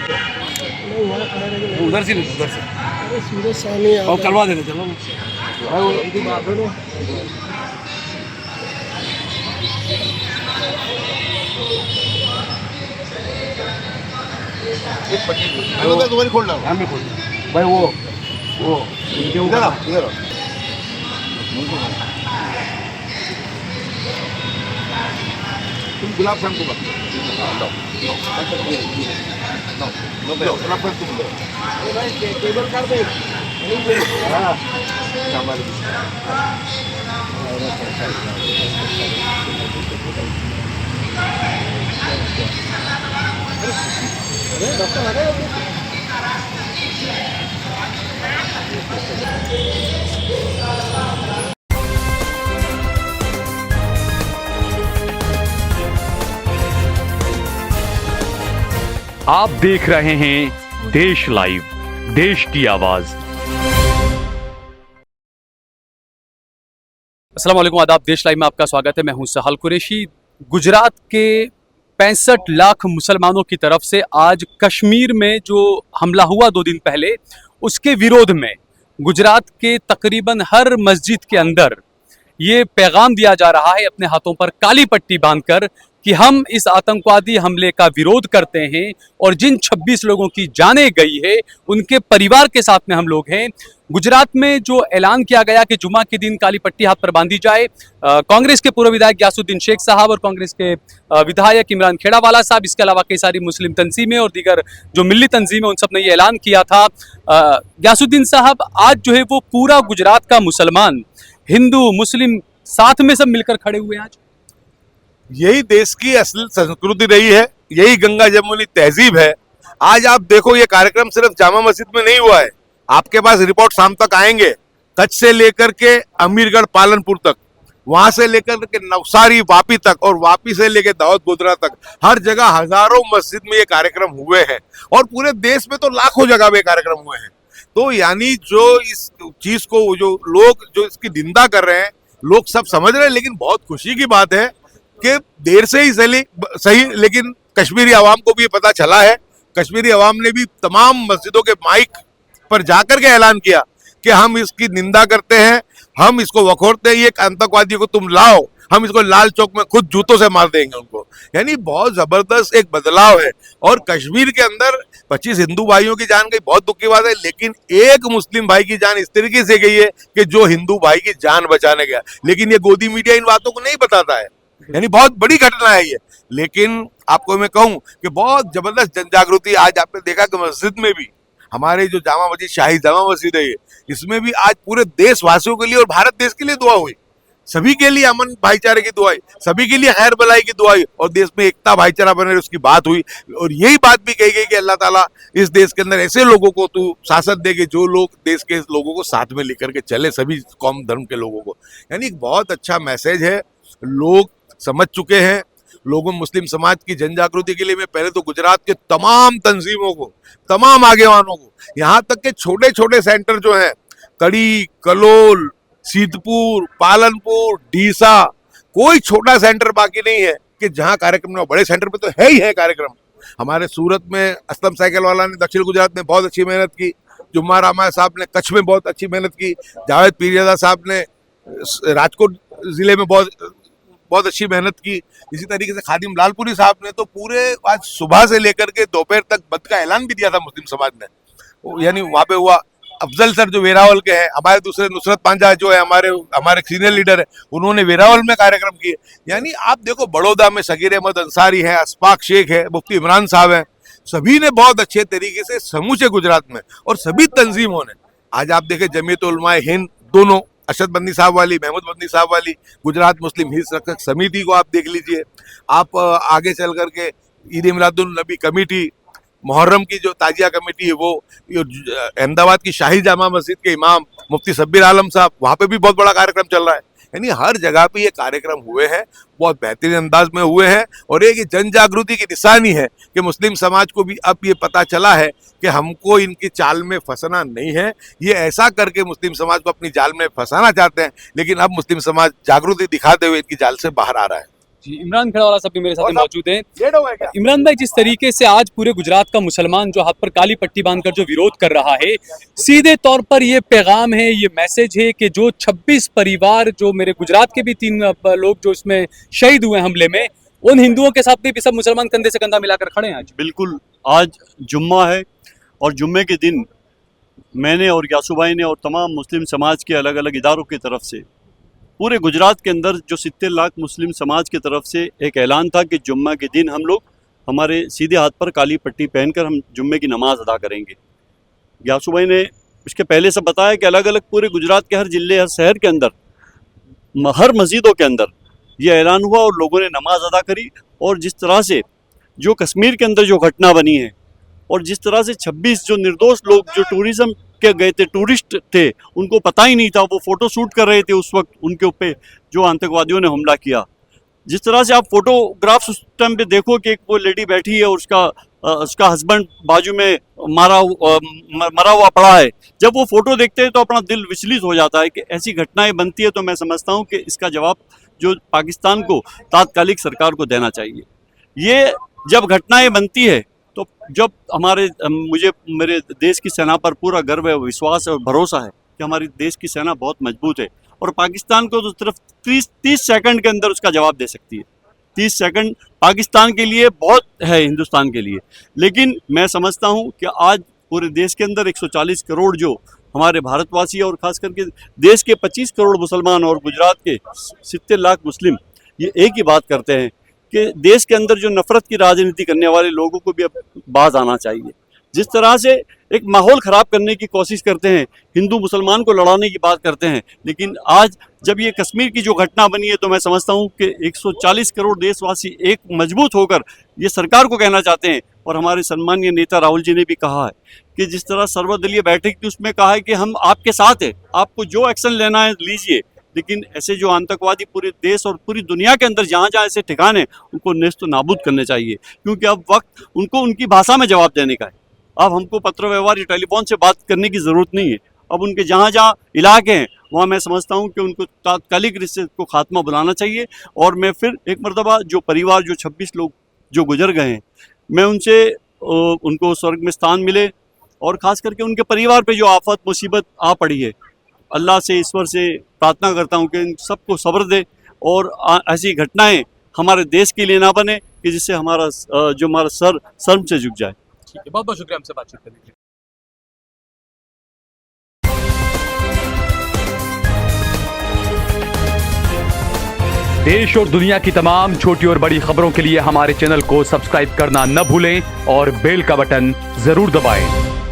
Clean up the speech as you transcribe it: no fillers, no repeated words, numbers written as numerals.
नहीं वहाँ खड़ा रहेगा। उधर से नहीं, उधर से अरे सूरज सामने आ और रहा करवा देंगे, चलो। है। उनकी बात है ना। हेलो तो तुम्हारी खोल रहा हूँ, खोल भाई। वो इनके ऊपर इधर तुम गुलाब शाम को गुलाब शाम तुम लो। टेबल कर दे। हाँ अरे डॉक्टर आ गए। आप देख रहे हैं देश लाइव, देश की आवाज। अस्सलाम वालेकुम, आदाब। देश लाइव में आपका स्वागत है। मैं हूं सहल कुरैशी। गुजरात के 65 लाख मुसलमानों की तरफ से आज कश्मीर में जो हमला हुआ 2 दिन पहले, उसके विरोध में गुजरात के तकरीबन हर मस्जिद के अंदर ये पैगाम दिया जा रहा है, अपने हाथों पर काली पट्टी बांधकर, कि हम इस आतंकवादी हमले का विरोध करते हैं और जिन 26 लोगों की जानें गई है उनके परिवार के साथ में हम लोग हैं। गुजरात में जो ऐलान किया गया कि जुमा के दिन काली पट्टी हाथ पर बांधी जाए, कांग्रेस के पूर्व विधायक ग्यासुद्दीन शेख साहब और कांग्रेस के विधायक इमरान खेड़ावाला साहब, इसके अलावा कई सारी मुस्लिम तंजीमें और दीगर जो मिल्ली तंजीमें, उन सब ने ये ऐलान किया था। ग्यासुद्दीन साहब, आज जो है वो पूरा गुजरात का मुसलमान, हिंदू, मुस्लिम साथ में सब मिलकर खड़े हुए हैं। आज यही देश की असल संस्कृति रही है, यही गंगा जमुनी तहजीब है। आज आप देखो, ये कार्यक्रम सिर्फ जामा मस्जिद में नहीं हुआ है। आपके पास रिपोर्ट शाम तक आएंगे, कच्छ से लेकर के अमीरगढ़ पालनपुर तक, वहां से लेकर के नवसारी वापी तक, और वापी से लेकर दाऊद गोदरा तक, हर जगह हजारों मस्जिद में ये कार्यक्रम हुए हैं। और पूरे देश में तो लाखों जगह पे कार्यक्रम हुए हैं। तो यानी जो इस चीज को, जो लोग जो इसकी निंदा कर रहे हैं, लोग सब समझ रहे हैं। लेकिन बहुत खुशी की बात है कि देर से ही सही, लेकिन कश्मीरी अवाम को भी ये पता चला है। कश्मीरी अवाम ने भी तमाम मस्जिदों के माइक पर जाकर के ऐलान किया कि हम इसकी निंदा करते हैं, हम इसको वखोरते हैं। ये आतंकवादी को तुम लाओ, हम इसको लाल चौक में खुद जूतों से मार देंगे उनको। यानी बहुत जबरदस्त एक बदलाव है। और कश्मीर के अंदर 25 हिंदू भाइयों की जान गई, बहुत दुख की बात है। लेकिन एक मुस्लिम भाई की जान इस तरीके से गई है कि जो हिंदू भाई की जान बचाने गया। लेकिन ये गोदी मीडिया इन बातों को नहीं बताता है। यानी बहुत बड़ी घटना है ये। लेकिन आपको मैं कहूं कि बहुत जबरदस्त जन जागृति आज आपने देखा कि मस्जिद में भी, हमारे जो जामा मस्जिद, शाही जामा मस्जिद है ये, इसमें भी आज पूरे देशवासियों के लिए और भारत देश के लिए दुआ हुई। सभी के लिए अमन भाईचारे की दुआ, सभी के लिए खैर भलाई की दुआ, और देश में एकता भाईचारा बने उसकी बात हुई। और यही बात भी कही गई कि अल्लाह ताला इस देश के अंदर ऐसे लोगों को तू शासन देगे जो लोग देश के लोगों को साथ में लेकर के चले, सभी कौम धर्म के लोगों को। यानी एक बहुत अच्छा मैसेज है। लोग समझ चुके हैं। लोगों, मुस्लिम समाज की जन जागृति के लिए मैं पहले तो गुजरात के तमाम तंजीमों को, तमाम आगेवानों को, यहाँ तक के छोटे छोटे सेंटर जो हैं, कड़ी, कलोल, सीतपुर, पालनपुर, डीसा, कोई छोटा सेंटर बाकी नहीं है कि जहाँ कार्यक्रम ना। बड़े सेंटर पे तो है ही है कार्यक्रम। हमारे सूरत में असलम साइकिल वाला ने दक्षिण गुजरात में बहुत अच्छी मेहनत की, जुम्मा रामा साहब ने कच्छ में बहुत अच्छी मेहनत की, जावेद पीरजादा साहब ने राजकोट जिले में बहुत अच्छी मेहनत की। इसी तरीके से खादिम लालपुरी साहब ने तो पूरे आज सुबह से लेकर के दोपहर तक बंद का ऐलान भी दिया था मुस्लिम समाज ने। यानी वहाँ पे हुआ। अफजल सर जो वेरावल के हैं, हमारे दूसरे नुसरत पांजा जो है हमारे सीनियर लीडर है, उन्होंने वेरावल में कार्यक्रम किए। यानी आप देखो, बड़ौदा में सगीर अहमद अंसारी है, अशफाक शेख है, मुफ्ती इमरान साहब हैं, सभी ने बहुत अच्छे तरीके से समूचे गुजरात में, और सभी तंजीमों ने। आज आप देखें, जमीयत उलमा हिंद दोनों, अशद बंदी साहब वाली, महमूद बंदी साहब वाली, गुजरात मुस्लिम हित रक्षक समिति को आप देख लीजिए। आप आगे चल करके ईद मिलादुन नबी कमेटी, मुहर्रम की जो ताजिया कमेटी है, वो अहमदाबाद की शाही जामा मस्जिद के इमाम मुफ्ती सब्बीर आलम साहब, वहाँ पे भी बहुत बड़ा कार्यक्रम चल रहा है। यानी हर जगह पे ये कार्यक्रम हुए हैं, बहुत बेहतरीन अंदाज में हुए हैं। और एक जन जागृति की निशानी है कि मुस्लिम समाज को भी अब ये पता चला है कि हमको इनकी चाल में फंसना नहीं है। ये ऐसा करके मुस्लिम समाज को अपनी जाल में फंसाना चाहते हैं, लेकिन अब मुस्लिम समाज जागृति दिखाते हुए इनकी जाल से बाहर आ रहा है। जी, इमरान खेड़ावाला साहब भी मेरे साथ और मौजूद हैं। लेट हो गए क्या? इमरान भाई, जिस तरीके से आज पूरे गुजरात का मुसलमान जो हाथ पर काली पट्टी बांधकर जो विरोध कर रहा है, सीधे तौर पर ये पैगाम है, ये मैसेज है कि जो 26 परिवार, जो मेरे गुजरात के भी 3 लोग जो इसमें शहीद हुए हमले में, उन हिंदुओं के साथ भी सब मुसलमान कंधे से कंधा मिलाकर खड़े हैं आज। बिल्कुल, आज जुम्मा है और जुम्मे के दिन मैंने और यासू भाई ने और तमाम मुस्लिम समाज के अलग अलग इदारों की तरफ से पूरे गुजरात के अंदर जो 70 लाख मुस्लिम समाज की तरफ से एक ऐलान था कि जुम्मा के दिन हम लोग हमारे सीधे हाथ पर काली पट्टी पहनकर हम जुम्मे की नमाज अदा करेंगे। यासू भाई ने इसके पहले से बताया कि अलग अलग पूरे गुजरात के हर जिले, हर शहर के अंदर, हर मस्जिदों के अंदर ये ऐलान हुआ और लोगों ने नमाज अदा करी। और जिस तरह से जो कश्मीर के अंदर जो घटना बनी है और जिस तरह से 26 जो निर्दोष लोग जो टूरिज्म के गए थे, टूरिस्ट थे, उनको पता ही नहीं था, वो फ़ोटो शूट कर रहे थे उस वक्त, उनके ऊपर जो आतंकवादियों ने हमला किया। जिस तरह से आप फोटोग्राफ्स उस टाइम पे देखो कि एक वो लेडी बैठी है और उसका हस्बैंड बाजू में मरा हुआ पड़ा है, जब वो फ़ोटो देखते हैं तो अपना दिल विचलित हो जाता है कि ऐसी घटनाएं बनती है। तो मैं समझता हूँ कि इसका जवाब जो पाकिस्तान को तात्कालिक सरकार को देना चाहिए। ये जब घटनाएं बनती है तो जब मुझे मेरे देश की सेना पर पूरा गर्व है, विश्वास है और भरोसा है कि हमारी देश की सेना बहुत मजबूत है और पाकिस्तान को तो सिर्फ 30 सेकंड के अंदर उसका जवाब दे सकती है। 30 सेकंड पाकिस्तान के लिए बहुत है, हिंदुस्तान के लिए। लेकिन मैं समझता हूँ कि आज पूरे देश के अंदर 140 करोड़ जो हमारे भारतवासी और ख़ास करके देश के 25 करोड़ मुसलमान और गुजरात के 70 लाख मुस्लिम ये एक ही बात करते हैं कि देश के अंदर जो नफरत की राजनीति करने वाले लोगों को भी अब बाज आना चाहिए। जिस तरह से एक माहौल ख़राब करने की कोशिश करते हैं, हिंदू मुसलमान को लड़ाने की बात करते हैं, लेकिन आज जब ये कश्मीर की जो घटना बनी है तो मैं समझता हूँ कि 140 करोड़ देशवासी एक मजबूत होकर ये सरकार को कहना चाहते हैं। और हमारे सम्मानीय नेता राहुल जी ने भी कहा है कि जिस तरह सर्वदलीय बैठक थी उसमें कहा है कि हम आपके साथ हैं, आपको जो एक्शन लेना है लीजिए, लेकिन ऐसे जो आतंकवादी पूरे देश और पूरी दुनिया के अंदर जहाँ जहाँ ऐसे ठिकाने हैं उनको नेस्त नाबूद करने चाहिए, क्योंकि अब वक्त उनको उनकी भाषा में जवाब देने का है। अब हमको पत्र व्यवहार या टेलीफोन से बात करने की ज़रूरत नहीं है। अब उनके जहाँ जहाँ इलाके हैं वहाँ मैं समझता हूँ कि उनको तात्कालिक रिश्ते को खात्मा बुलाना चाहिए। और मैं फिर एक मरतबा जो परिवार जो 26 लोग जो गुजर गए हैं, मैं उनको स्वर्ग में स्थान मिले और ख़ास करके उनके परिवार पे जो आफत मुसीबत आ पड़ी है, अल्लाह से, ईश्वर से प्रार्थना करता हूँ कि इन सबको सब्र दे और ऐसी घटनाएं हमारे देश के लिए ना बने कि जिससे हमारा सर शर्म से झुक जाए। ठीक है, बहुत बहुत शुक्रिया हमसे बातचीत करने के लिए। देश और दुनिया की तमाम छोटी और बड़ी खबरों के लिए हमारे चैनल को सब्सक्राइब करना न भूलें और बेल का बटन जरूर दबाएं।